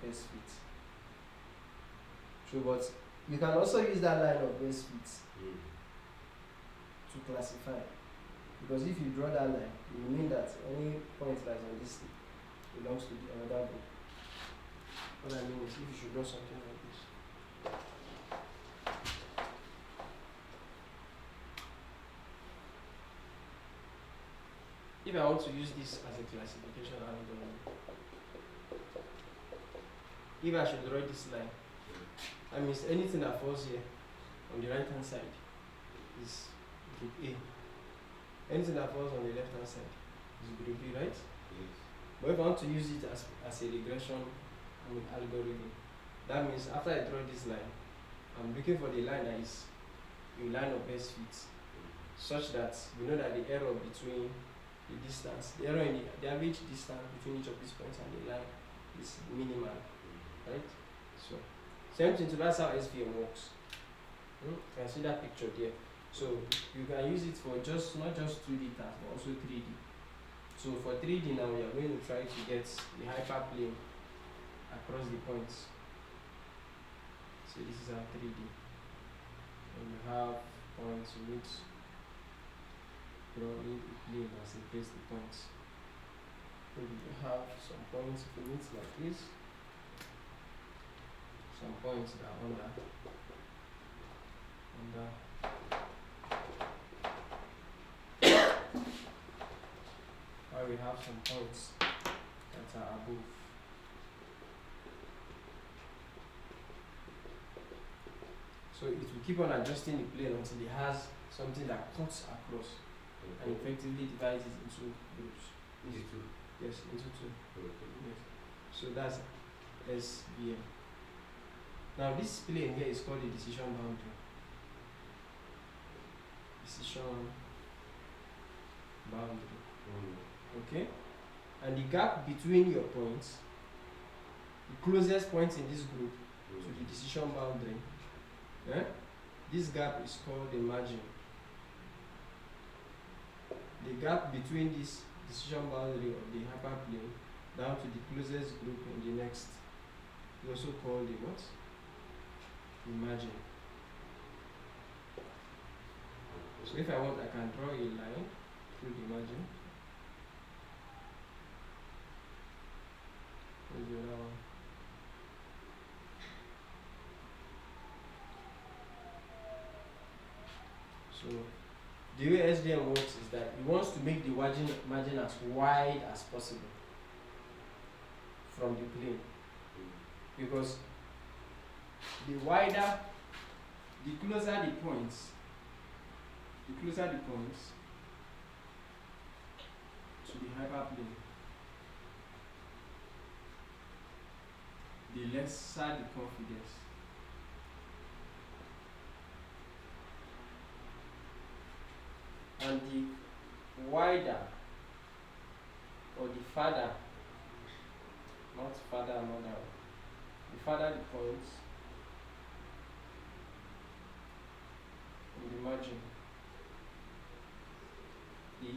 best fit. True, but you can also use that line of best fit to classify. Because if you draw that line, it will mean that any point that is on this belongs to the another group. What I mean is, if you should draw something like this. If I want to use this as a classification algorithm, if I should draw this line, that means anything that falls here on the right hand side is group A. Anything that falls on the left hand side is group B, right? Yes. But if I want to use it as a regression algorithm, that means after I draw this line, I'm looking for the line that is a line of best fit, such that we know that the error between the distance, the average distance between each of these points and the line is minimal, right? So, same thing, so that's how SVM works. You can see that picture there. So, you can use it for not just 2D tasks, but also 3D. So, for 3D now, we are going to try to get the hyperplane across the points. So, this is our 3D. And you have points which drawing a plane as a place the points. So we have some points like this, some points that are under. While we have some points that are above. So it will keep on adjusting the plane until it has something that cuts across and effectively divides it into groups. Into two? Yes, into two. Yes. So that's SVM. Now this plane here is called the decision boundary. Decision boundary. Okay? And the gap between your points, the closest point in this group to the decision boundary, this gap is called the margin. The gap between this decision boundary of the hyperplane down to the closest group in the next is also called the what? The margin. So if I want, I can draw a line through the margin. Where's the other one? So the way SVM works is that it wants to make the margin as wide as possible from the plane, because the wider, the closer the points to the hyperplane, the lesser the confidence. And the wider or the farther, not farther another, the farther the points in the margin, the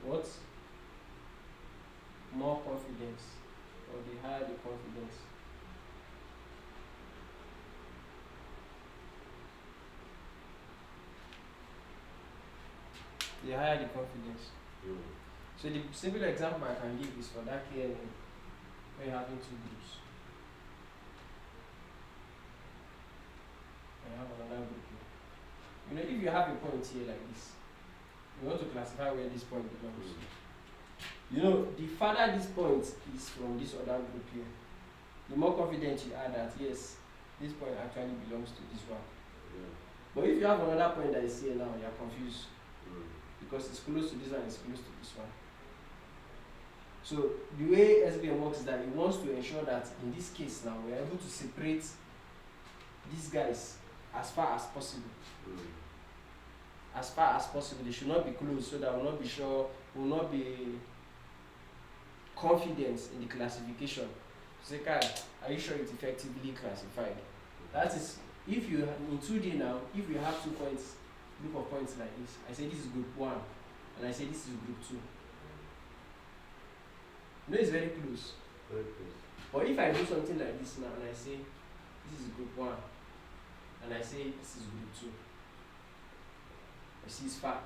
what? More confidence, or the higher the confidence. The higher the confidence. So the simple example I can give is for that KNN, where you're having two groups. I have another group here. You know, if you have a point here like this, you want to classify where this point belongs. You know, the farther this point is from this other group here, the more confident you are that yes, this point actually belongs to this one. But if you have another point that is here now, you are confused. Because it's close to this one, it's close to this one. So the way SVM works is that it wants to ensure that in this case now we're able to separate these guys as far as possible. As far as possible, they should not be close, so that we'll not be sure, we'll not be confident in the classification. Say, Kai, are you sure it's effectively classified? That is, if you in 2D now, if you have 2 points, group of points like this, I say this is group 1, and I say this is group 2. You know, it's very close. Very close. But if I do something like this now and I say this is group 1 and I say this is group 2, I see it's far.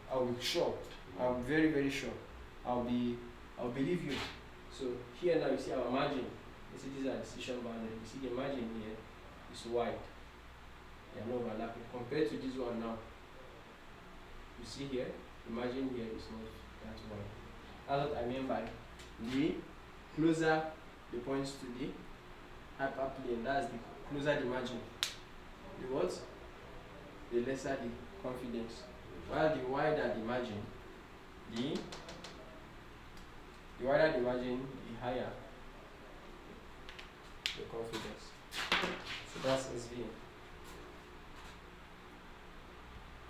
I'll be sure. I'll be very, very sure. I'll believe you. So here now you see our margin. You see these are decision boundaries. You see the margin here is wide. They are not overlapping. Compared to this one now, you see here, the margin here is not that wide. That's what I mean by the closer the points to the hyperplane, that's the closer the margin. The what? The lesser the confidence. While the wider the margin, the wider the margin, the higher the confidence. So that's SVM.